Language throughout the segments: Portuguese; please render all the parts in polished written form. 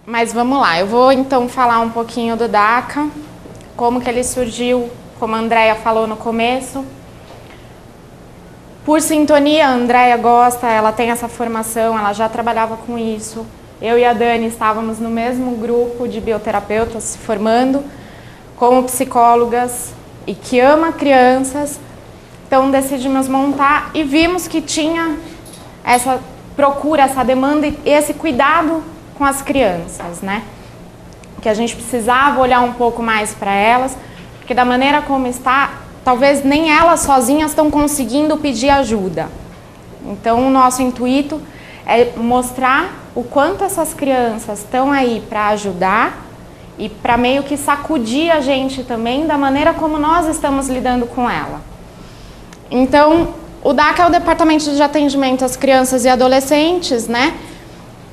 Mas vamos lá, eu vou então falar um pouquinho do DACA, como que ele surgiu, como a Andréia falou no começo. Por sintonia, a Andréia gosta, ela tem essa formação, ela já trabalhava com isso. Eu e a Dani estávamos no mesmo grupo de bioterapeutas se formando, como psicólogas e que ama crianças. Então decidimos montar e vimos que tinha essa procura, essa demanda e esse cuidado com as crianças, né? Que a gente precisava olhar um pouco mais para elas, porque da maneira como está, talvez nem elas sozinhas estão conseguindo pedir ajuda. Então o nosso intuito é mostrar o quanto essas crianças estão aí para ajudar e para meio que sacudir a gente também da maneira como nós estamos lidando com ela. Então, o DACA é o Departamento de Atendimento às Crianças e Adolescentes, né?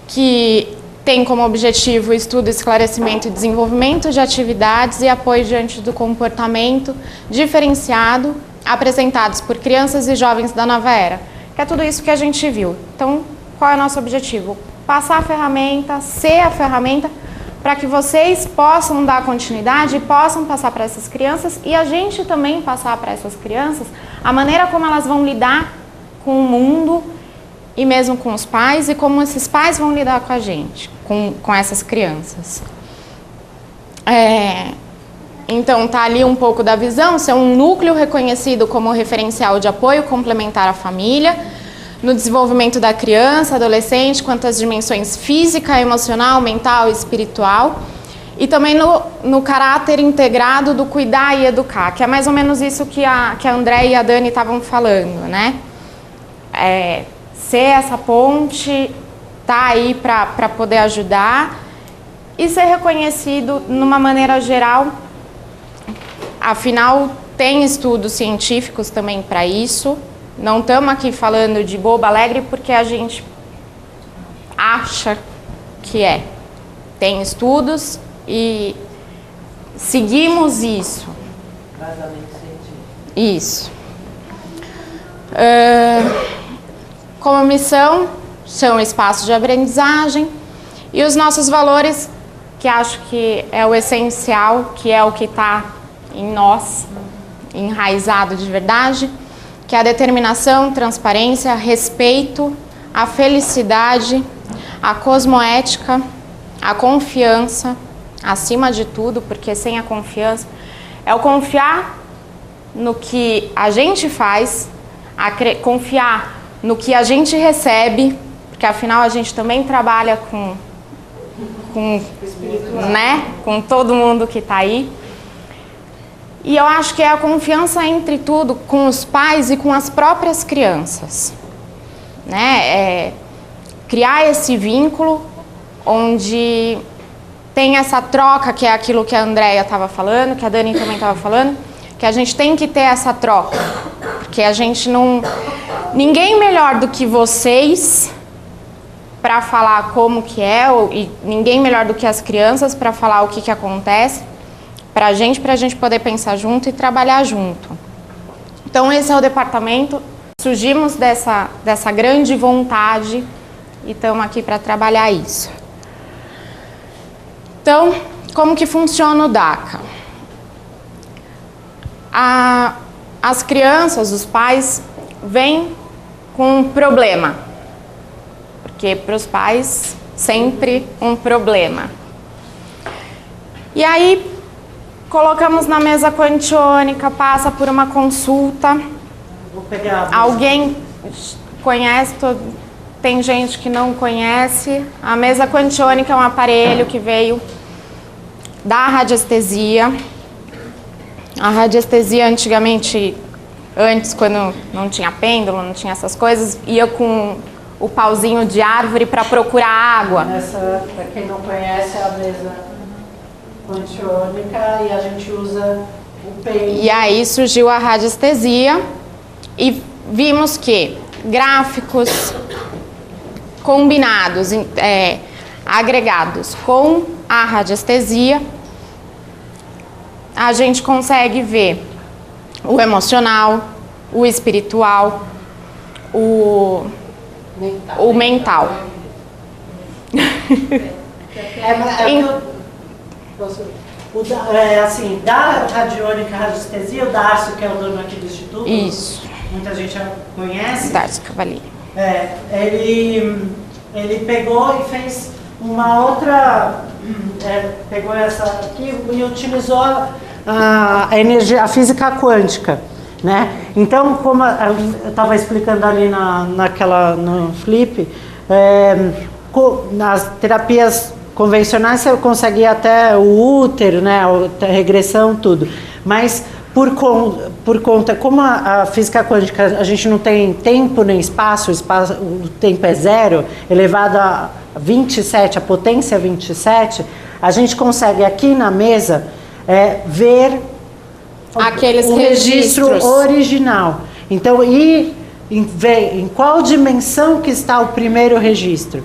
Que tem como objetivo o estudo, esclarecimento e desenvolvimento de atividades e apoio diante do comportamento diferenciado apresentados por crianças e jovens da nova era. Que é tudo isso que a gente viu. Então, qual é o nosso objetivo? Passar a ferramenta, ser a ferramenta, para que vocês possam dar continuidade e possam passar para essas crianças e a gente também passar para essas crianças a maneira como elas vão lidar com o mundo e mesmo com os pais e como esses pais vão lidar com a gente, com essas crianças. Então, tá ali um pouco da visão, ser um núcleo reconhecido como referencial de apoio complementar à família, no desenvolvimento da criança, adolescente, quanto às dimensões física, emocional, mental e espiritual, e também no caráter integrado do cuidar e educar, que é mais ou menos isso que a André e a Dani estavam falando, né? Ser essa ponte, tá aí para poder ajudar e ser reconhecido numa maneira geral. Afinal, tem estudos científicos também para isso. Não estamos aqui falando de boba alegre porque a gente acha que é. Tem estudos e seguimos isso. Isso. Como missão, são espaços de aprendizagem e os nossos valores, que acho que é o essencial, que é o que está em nós, enraizado de verdade, que é a determinação, transparência, respeito, a felicidade, a cosmoética, a confiança, acima de tudo, porque sem a confiança, é o confiar no que a gente faz, confiar no que a gente recebe, porque afinal a gente também trabalha com todo mundo que está aí. E eu acho que é a confiança entre tudo, com os pais e com as próprias crianças, né? Criar esse vínculo onde tem essa troca, que é aquilo que a Andréia estava falando, que a Dani também estava falando, que a gente tem que ter essa troca, porque a gente não... Ninguém melhor do que vocês para falar como que é, e ninguém melhor do que as crianças para falar o que acontece, para a gente poder pensar junto e trabalhar junto. Então esse é o departamento, surgimos dessa grande vontade e estamos aqui para trabalhar isso. Então, como que funciona o DACA? As crianças, os pais, vêm com um problema, porque para os pais sempre um problema. E aí colocamos na mesa quantiônica, passa por uma consulta. Vou pegar Alguém conhece, tem gente que não conhece. A mesa quantiônica é um aparelho que veio da radiestesia. A radiestesia antigamente, antes quando não tinha pêndulo, não tinha essas coisas, ia com o pauzinho de árvore para procurar água. Essa, para quem não conhece, é a mesa quantiônica e a gente usa o pêndulo. E aí surgiu a radiestesia e vimos que gráficos combinados, agregados com a radiestesia, a gente consegue ver o emocional, o espiritual, o mental. Assim, da radiônica radiestesia, o Darcio, que é o dono aqui do Instituto, Isso. muita gente já conhece. Darcio Cavalieri. Ele pegou e fez uma outra, pegou essa aqui e utilizou a energia, a física quântica, né? Então, como eu estava explicando ali no flip, nas terapias convencionais você consegue ir até o útero, né? A regressão, tudo. Mas por conta, como a física quântica, a gente não tem tempo nem espaço, o tempo é zero, elevado a 27, a potência 27, a gente consegue aqui na mesa ver aqueles o registro registros original. Então, ver em qual dimensão que está o primeiro registro.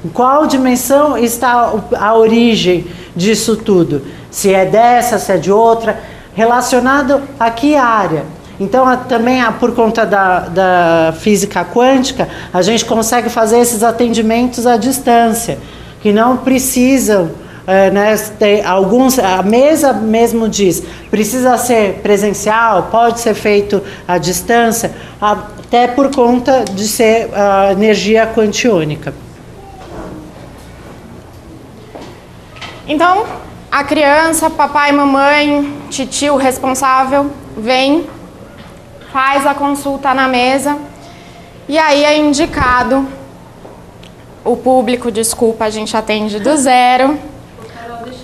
Em qual dimensão está a origem disso tudo? Se é dessa, se é de outra, relacionado a que área. Então, também por conta da física quântica, a gente consegue fazer esses atendimentos à distância, que não precisam, tem alguns, a mesa mesmo diz, precisa ser presencial, pode ser feito à distância, até por conta de ser a energia quantiônica. Então, a criança, papai, mamãe, titio responsável, vem, faz a consulta na mesa e aí é indicado o público, desculpa, a gente atende do 0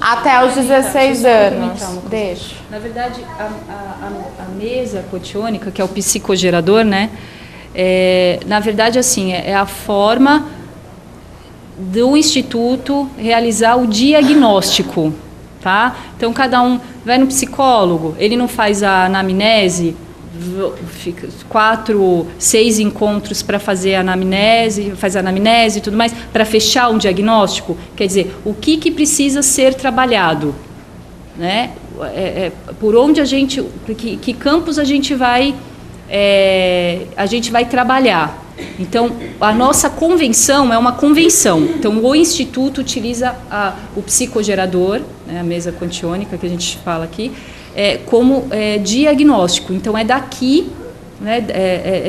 até os 16 anos. Deixa. Na verdade, a mesa quantiônica, que é o psicogerador, né? Na verdade, assim, é a forma do Instituto realizar o diagnóstico, tá? Então, cada um vai no psicólogo, ele não faz a anamnese, fica 4, 6 encontros para fazer a anamnese, faz a anamnese e tudo mais, para fechar um diagnóstico, quer dizer, o que precisa ser trabalhado, né? Por onde a gente, que campos a gente vai trabalhar. Então, a nossa convenção é uma convenção. Então, o Instituto utiliza o psicogerador, né, a mesa quantiônica que a gente fala aqui, como diagnóstico. Então, é daqui, né,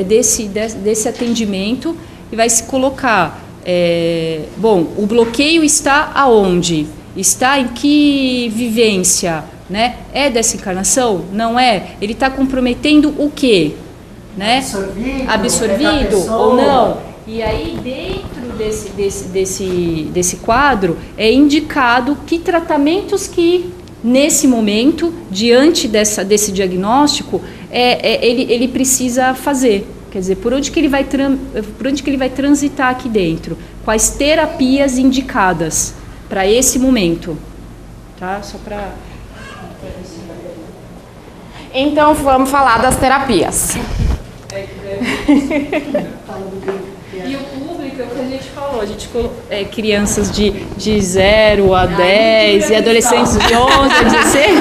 desse atendimento, e vai se colocar, bom, o bloqueio está aonde? Está em que vivência? Né? É dessa encarnação? Não é? Ele está comprometendo o quê? Né? Absorvido ou não? E aí, dentro desse quadro, é indicado que tratamentos que, nesse momento, diante desse diagnóstico, ele precisa fazer. Quer dizer, por onde que ele vai transitar aqui dentro? Quais terapias indicadas para esse momento? Tá? Só para... Então, vamos falar das terapias. E o público é o que a gente falou, a gente colocou crianças de 0 a 10 e adolescentes de 11 a 16.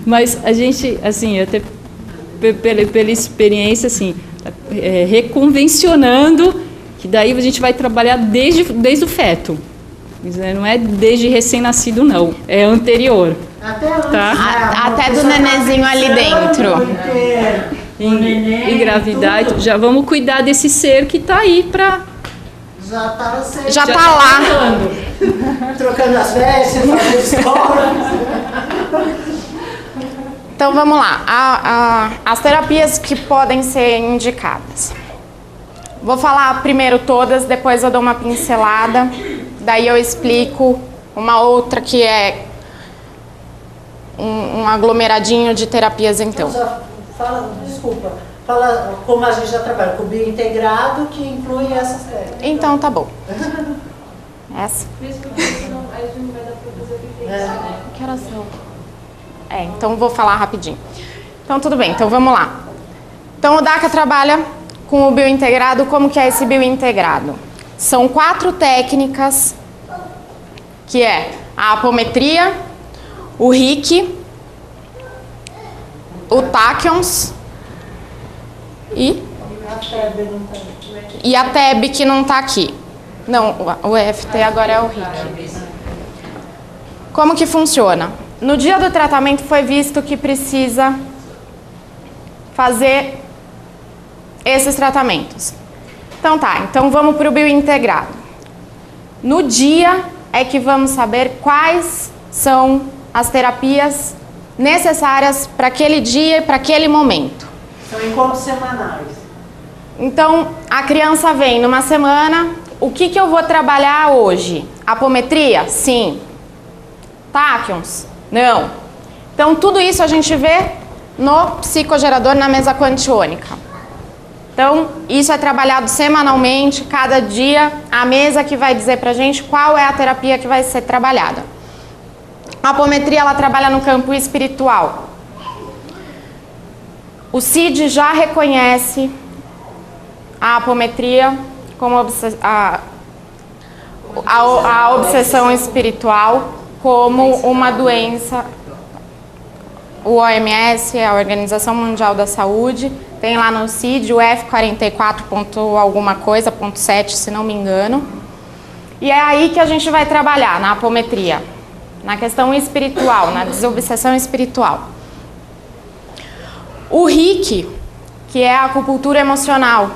Mas a gente, assim, até pela experiência, assim, reconvencionando, que daí a gente vai trabalhar desde o feto. Não é desde recém-nascido, não. É anterior. Até antes, tá? Até do nenenzinho ali dentro. Em gravidade, já vamos cuidar desse ser que está aí para... Já tá lá. Trocando as vestes, fazendo escola. Então vamos lá. As terapias que podem ser indicadas. Vou falar primeiro todas, depois eu dou uma pincelada. Daí eu explico uma outra que é um aglomeradinho de terapias, então. Fala como a gente já trabalha, com o biointegrado, que inclui essas técnicas. Então tá bom. Essa? Que horas são? Então vou falar rapidinho. Então tudo bem, então vamos lá. Então o DACA trabalha com o biointegrado. Como que é esse biointegrado? São 4 técnicas, que é a apometria, o RIC, o Tachyons e a TEB, que não está aqui. Não, o EFT agora é o RIC. Como que funciona? No dia do tratamento foi visto que precisa fazer esses tratamentos. Então tá, então vamos para o biointegrado. No dia é que vamos saber quais são as terapias necessárias para aquele dia e para aquele momento. São encontros semanais. Então, a criança vem numa semana, o que eu vou trabalhar hoje? Apometria? Sim. Táquions? Não. Então, tudo isso a gente vê no psicogerador, na mesa quantiônica. Então, isso é trabalhado semanalmente, cada dia, a mesa que vai dizer pra gente qual é a terapia que vai ser trabalhada. A apometria, ela trabalha no campo espiritual. O CID já reconhece a apometria como a obsessão espiritual como uma doença. O OMS, a Organização Mundial da Saúde, tem lá no CID o F44 ponto alguma coisa, ponto 7, se não me engano. E é aí que a gente vai trabalhar, na apometria, na questão espiritual, na desobsessão espiritual. O RIC, que é a acupuntura emocional,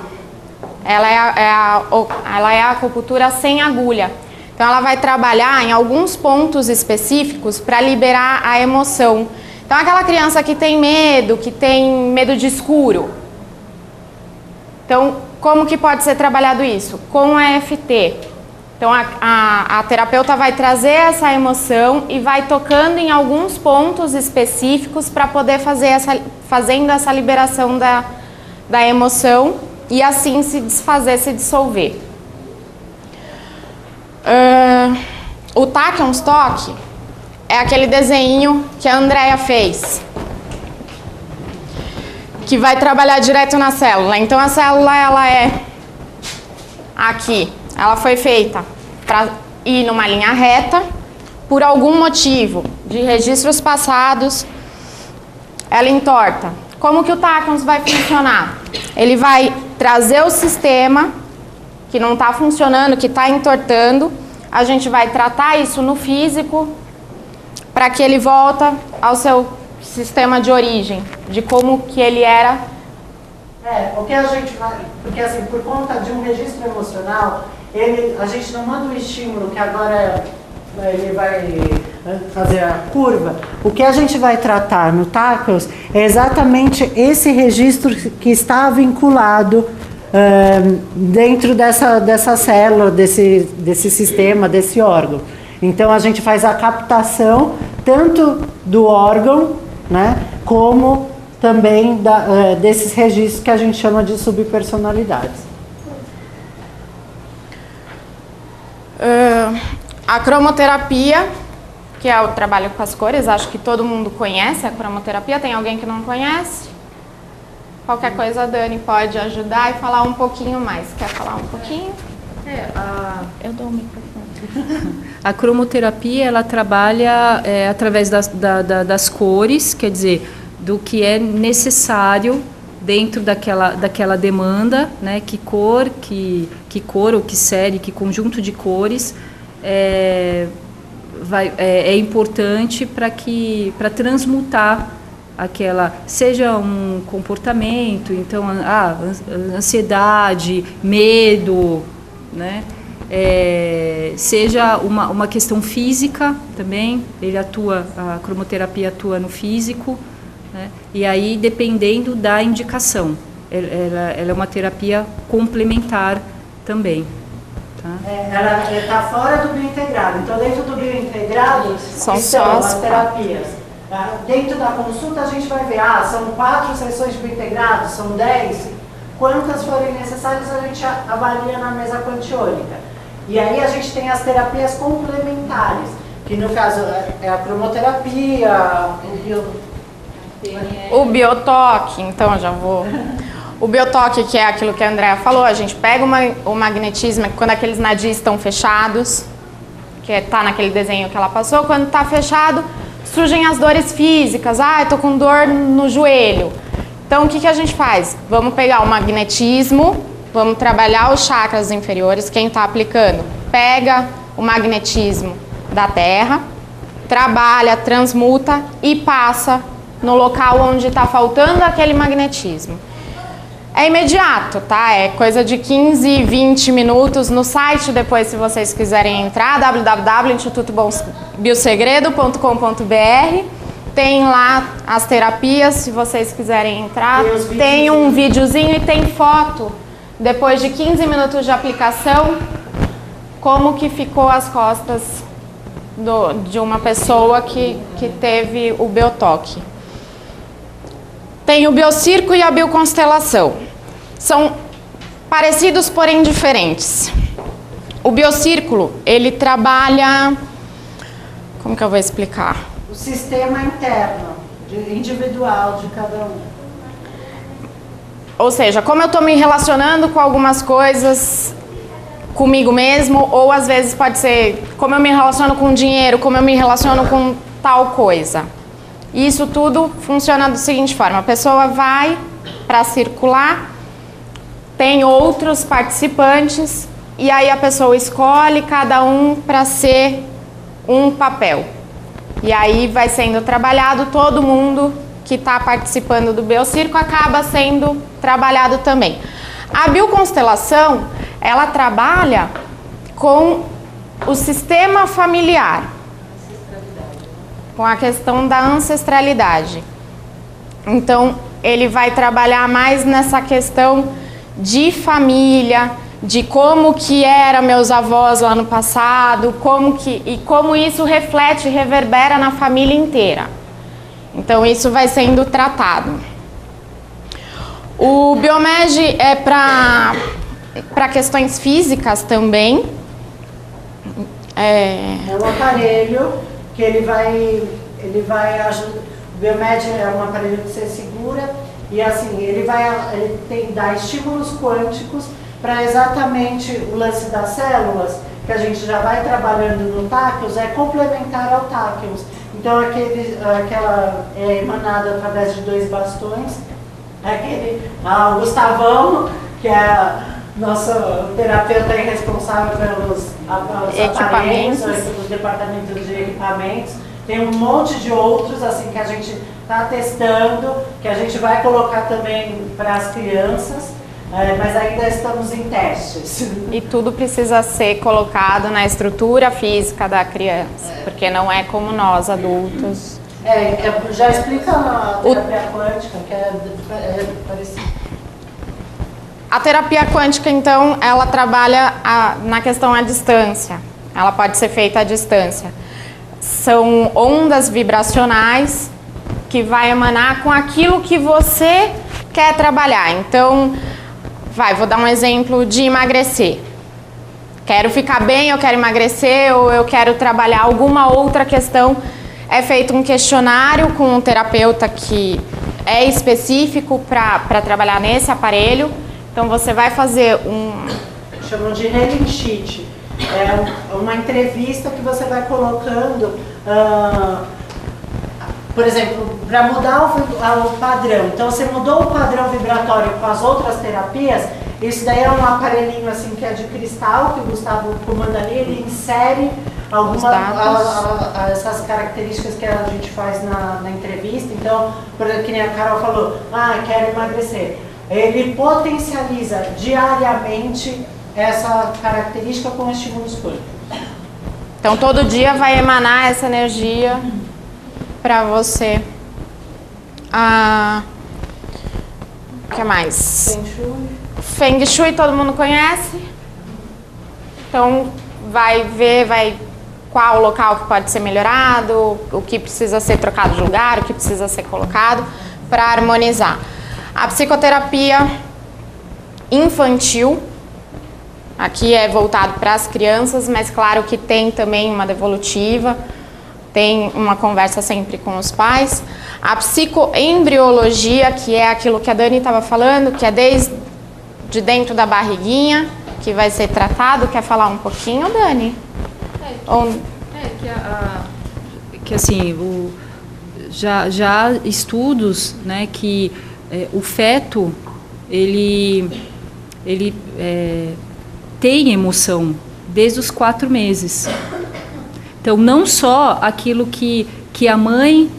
ela é a acupuntura sem agulha. Então ela vai trabalhar em alguns pontos específicos para liberar a emoção. Então aquela criança que tem medo de escuro. Então, como que pode ser trabalhado isso? Com a EFT. Então a terapeuta vai trazer essa emoção e vai tocando em alguns pontos específicos para poder fazendo essa liberação da emoção e assim se desfazer, se dissolver. O Tachyon Stock é aquele desenho que a Andrea fez, que vai trabalhar direto na célula. Então a célula, ela é aqui, ela foi feita para ir numa linha reta, por algum motivo de registros passados, ela entorta. Como que o Tachyon vai funcionar? Ele vai trazer o sistema que não está funcionando, que está entortando, a gente vai tratar isso no físico para que ele volta ao seu sistema de origem, de como que ele era. Porque a gente vai, porque assim, por conta de um registro emocional, a gente não manda um estímulo que agora ele vai fazer a curva. O que a gente vai tratar no Tachyon é exatamente esse registro que está vinculado dentro dessa célula, desse sistema, desse órgão. Então a gente faz a captação tanto do órgão, né, como também desses registros que a gente chama de subpersonalidades. A cromoterapia, que é o trabalho com as cores, acho que todo mundo conhece a cromoterapia. Tem alguém que não conhece? Qualquer coisa a Dani pode ajudar e falar um pouquinho mais. Quer falar um pouquinho? Eu dou o microfone. A cromoterapia, ela trabalha através das cores, quer dizer, do que é necessário dentro daquela demanda, né? Que cor ou que série, que conjunto de cores é importante para transmutar aquela, seja um comportamento, então ansiedade, medo, né? Seja uma questão física também, a cromoterapia atua no físico, né? E aí dependendo da indicação, ela é uma terapia complementar também. Tá? Ela está fora do biointegrado, então dentro do biointegrado estão as terapias. Dentro da consulta a gente vai ver, são 4 sessões de biointegrado, são 10, quantas forem necessárias a gente avalia na mesa quantiônica. E aí a gente tem as terapias complementares, que no caso é a cromoterapia, o biotoque, então já vou... O biotoque, que é aquilo que a Andrea falou, a gente pega o magnetismo, quando aqueles nadis estão fechados, que está naquele desenho que ela passou, quando está fechado, surgem as dores físicas, eu tô com dor no joelho. Então o que a gente faz? Vamos pegar o magnetismo vamos trabalhar os chakras inferiores. Quem está aplicando, pega o magnetismo da Terra, trabalha, transmuta e passa no local onde está faltando aquele magnetismo. É imediato, tá? É coisa de 15, 20 minutos. No site, depois, se vocês quiserem entrar, www.institutobiosegredo.com.br. Tem lá as terapias, se vocês quiserem entrar. Tem um videozinho e tem foto, depois de 15 minutos de aplicação, como que ficou as costas de uma pessoa que teve o biotoque. Tem o biocirco e a bioconstelação. São parecidos, porém diferentes. O biocírculo, ele trabalha... Como que eu vou explicar? O sistema interno, individual de cada um. Ou seja, como eu estou me relacionando com algumas coisas comigo mesmo, ou às vezes pode ser como eu me relaciono com dinheiro, como eu me relaciono com tal coisa. Isso tudo funciona da seguinte forma: a pessoa vai para circular, tem outros participantes, e aí a pessoa escolhe cada um para ser um papel. E aí vai sendo trabalhado, todo mundo que está participando do biocirco acaba sendo trabalhado também. A bioconstelação, ela trabalha com o sistema familiar, com a questão da ancestralidade. Então, ele vai trabalhar mais nessa questão de família, de como que eram meus avós lá no passado, como isso reflete e reverbera na família inteira. Então, isso vai sendo tratado. O Biomed é para questões físicas também. É um aparelho que ele vai ajudar. O Biomed é um aparelho que você segura e assim, ele dá estímulos quânticos para exatamente o lance das células, que a gente já vai trabalhando no Táquios, é complementar ao Táquios. Então aquela é emanada através de 2 bastões, o Gustavão, que é nosso terapeuta responsável pelos aparelhos, pelos departamentos de equipamentos. Tem um monte de outros assim que a gente está testando, que a gente vai colocar também para as crianças. Mas ainda estamos em testes. E tudo precisa ser colocado na estrutura física da criança, porque não é como nós, adultos. Já explica a terapia quântica, que é parecido. A terapia quântica, então, ela trabalha na questão à distância. Ela pode ser feita à distância. São ondas vibracionais que vai emanar com aquilo que você quer trabalhar. Então, vou dar um exemplo de emagrecer. Quero ficar bem, eu quero emagrecer, ou eu quero trabalhar alguma outra questão. É feito um questionário com um terapeuta que é específico para trabalhar nesse aparelho. Então você vai fazer chamam de healing sheet. É uma entrevista que você vai colocando, por exemplo, para mudar o padrão. Então você mudou o padrão vibratório com as outras terapias. Isso daí é um aparelhinho assim que é de cristal, que o Gustavo comanda ali, ele insere essas características que a gente faz na entrevista. Então, por exemplo, que nem a Carol falou, quero emagrecer. Ele potencializa diariamente essa característica com estímulos quânticos. Então, todo dia vai emanar essa energia para você. O que mais? Feng Shui. Feng Shui todo mundo conhece. Então, vai ver qual local que pode ser melhorado, o que precisa ser trocado de lugar, o que precisa ser colocado para harmonizar. A psicoterapia infantil, aqui é voltado para as crianças, mas claro que tem também uma devolutiva, tem uma conversa sempre com os pais. A psicoembriologia, que é aquilo que a Dani estava falando, que é desde dentro da barriguinha, que vai ser tratado. Quer falar um pouquinho, Dani? Que assim, já há estudos, né, que o feto, ele ele tem emoção desde os 4 meses. Então, não só aquilo que a mãe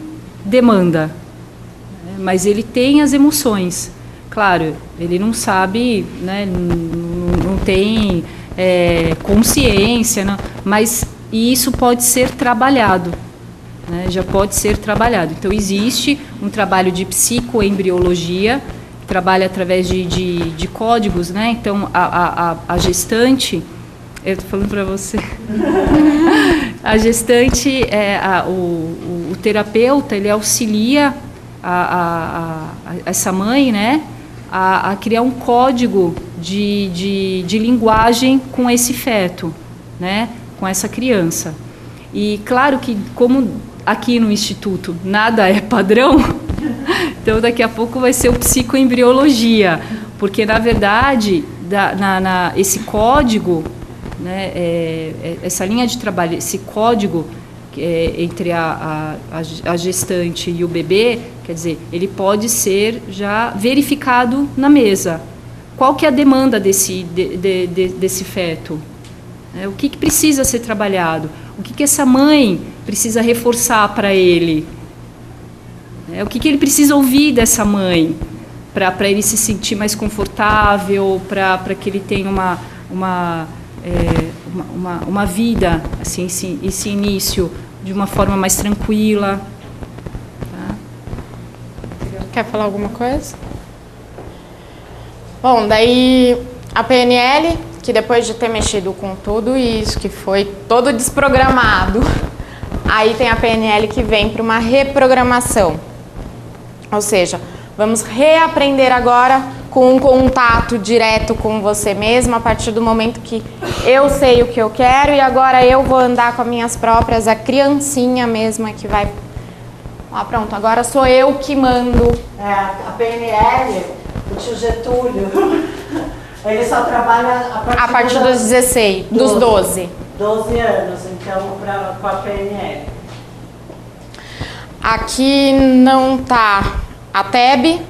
demanda, né, mas ele tem as emoções. Claro, ele não sabe, né, não tem consciência, não, mas isso pode ser trabalhado. Né, já pode ser trabalhado. Então, existe um trabalho de psicoembriologia, que trabalha através de códigos, né? Então, a gestante, eu estou falando para você, a gestante, o terapeuta, ele auxilia essa mãe, né, a criar um código de linguagem com esse feto, né, com essa criança. E claro que, como aqui no Instituto nada é padrão, então daqui a pouco vai ser o psicoembriologia, porque na verdade esse código, né, essa linha de trabalho, esse código entre a gestante e o bebê, quer dizer, ele pode ser já verificado na mesa. Qual que é a demanda desse feto? O que precisa ser trabalhado? O que essa mãe precisa reforçar para ele? O que ele precisa ouvir dessa mãe para ele se sentir mais confortável, para que ele tenha uma vida, assim, esse início de uma forma mais tranquila. Tá? Quer falar alguma coisa? Bom, daí a PNL, que depois de ter mexido com tudo isso, que foi todo desprogramado, aí tem a PNL que vem para uma reprogramação. Ou seja, vamos reaprender agora com um contato direto com você mesmo, a partir do momento que eu sei o que eu quero e agora eu vou andar com as minhas próprias, a criancinha mesma que vai... pronto, agora sou eu que mando. A PNL, o tio Getúlio, ele só trabalha a partir dos 16, dos 12. 12 anos, então, com a PNL. Aqui não tá a TEB,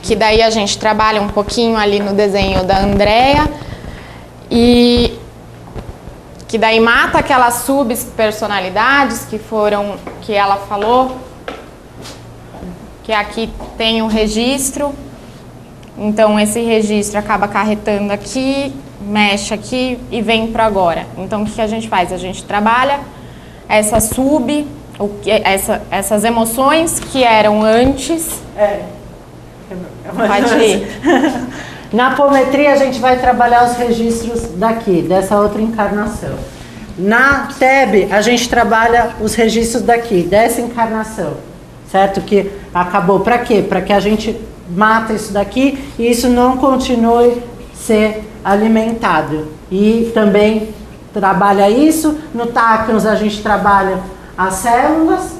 que daí a gente trabalha um pouquinho ali no desenho da Andrea, e que daí mata aquelas subpersonalidades que ela falou, que aqui tem o registro. Então, esse registro acaba acarretando aqui, mexe aqui e vem para agora. Então, o que a gente faz? A gente trabalha essas emoções que eram antes. Pode ir. Na apometria, a gente vai trabalhar os registros daqui, dessa outra encarnação. Na TEB, a gente trabalha os registros daqui, dessa encarnação. Certo? Que acabou. Para quê? Para que a gente mata isso daqui e isso não continue ser alimentado. E também trabalha isso. No TACNUS a gente trabalha as células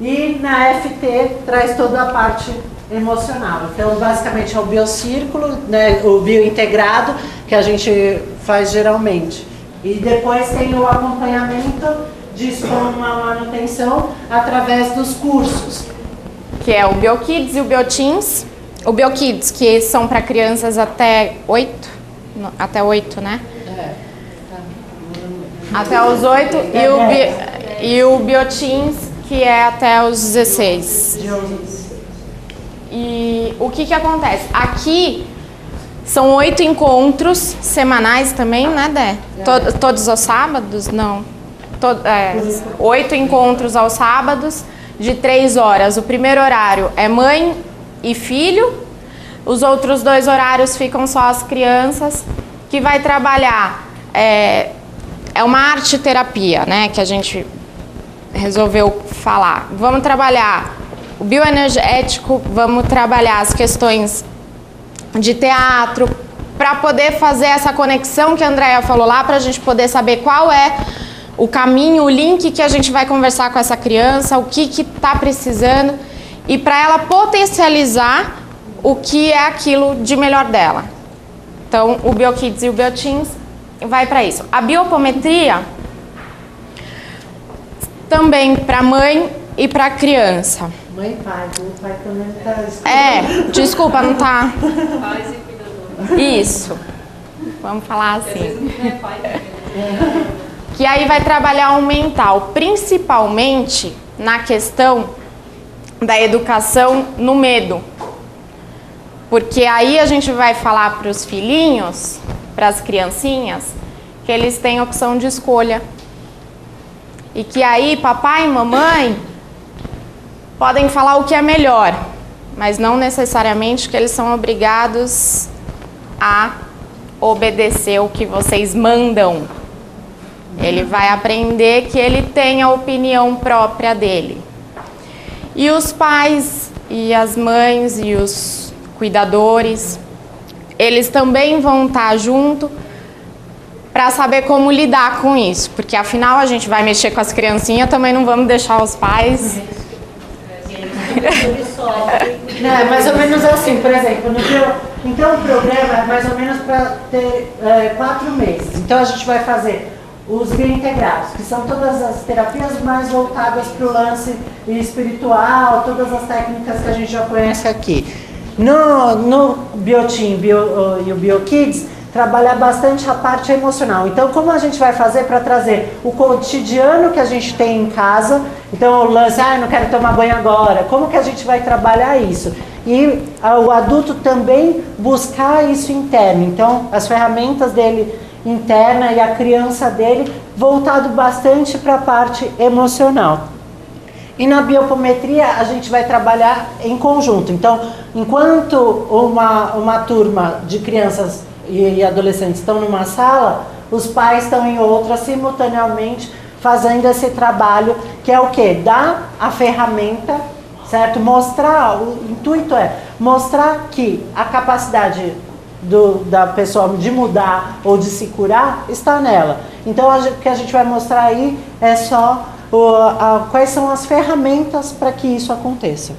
e na FT traz toda a parte emocional. Então, basicamente é o biocírculo, né, o biointegrado que a gente faz geralmente. E depois tem o acompanhamento disso com uma manutenção através dos cursos. Que é o BioKids e o BioTeens. O BioKids, que são para crianças até 8, né? Até os 8, e o BioTeens, que é até os 16. E o que acontece? Aqui são 8 encontros semanais também, né, Dé? Todos os sábados? Não. 8 encontros aos sábados, de 3 horas. O primeiro horário é mãe e filho. Os outros 2 horários ficam só as crianças, que vai trabalhar... É uma arte terapia, né, que a gente resolveu falar. Vamos trabalhar o bioenergético, vamos trabalhar as questões de teatro, para poder fazer essa conexão que a Andrea falou lá, para a gente poder saber qual é o caminho, o link que a gente vai conversar com essa criança, o que está precisando, e para ela potencializar o que é aquilo de melhor dela. Então, o BioKids e o BioTeens vai para isso. A biopometria também para mãe e para criança. Mãe e pai, o pai também está... Desculpa, não tá. Isso. Vamos falar assim. Que aí vai trabalhar o mental, principalmente na questão da educação no medo. Porque aí a gente vai falar para os filhinhos, para as criancinhas, que eles têm opção de escolha. E que aí papai e mamãe podem falar o que é melhor, mas não necessariamente que eles são obrigados a obedecer o que vocês mandam. Ele vai aprender que ele tem a opinião própria dele. E os pais e as mães e os cuidadores, eles também vão estar junto para saber como lidar com isso, porque afinal a gente vai mexer com as criancinhas, também não vamos deixar os pais... Não, é mais ou menos assim, por exemplo, então o programa é mais ou menos para ter 4 meses. Então a gente vai fazer os biointegrados, que são todas as terapias mais voltadas para o lance espiritual, todas as técnicas que a gente já conhece aqui. No Bioteam e o BioKids, trabalhar bastante a parte emocional. Então, como a gente vai fazer para trazer o cotidiano que a gente tem em casa? Então, o lance, não quero tomar banho agora. Como que a gente vai trabalhar isso? E o adulto também buscar isso interno. Então, as ferramentas dele interna e a criança dele voltado bastante para a parte emocional. E na biopometria a gente vai trabalhar em conjunto. Então, enquanto uma turma de crianças e adolescentes estão numa sala, os pais estão em outra simultaneamente fazendo esse trabalho, que é o quê? Dar a ferramenta, certo? Mostrar, o intuito é mostrar que a capacidade da pessoa de mudar ou de se curar está nela. Então, o que a gente vai mostrar aí é só quais são as ferramentas para que isso aconteça.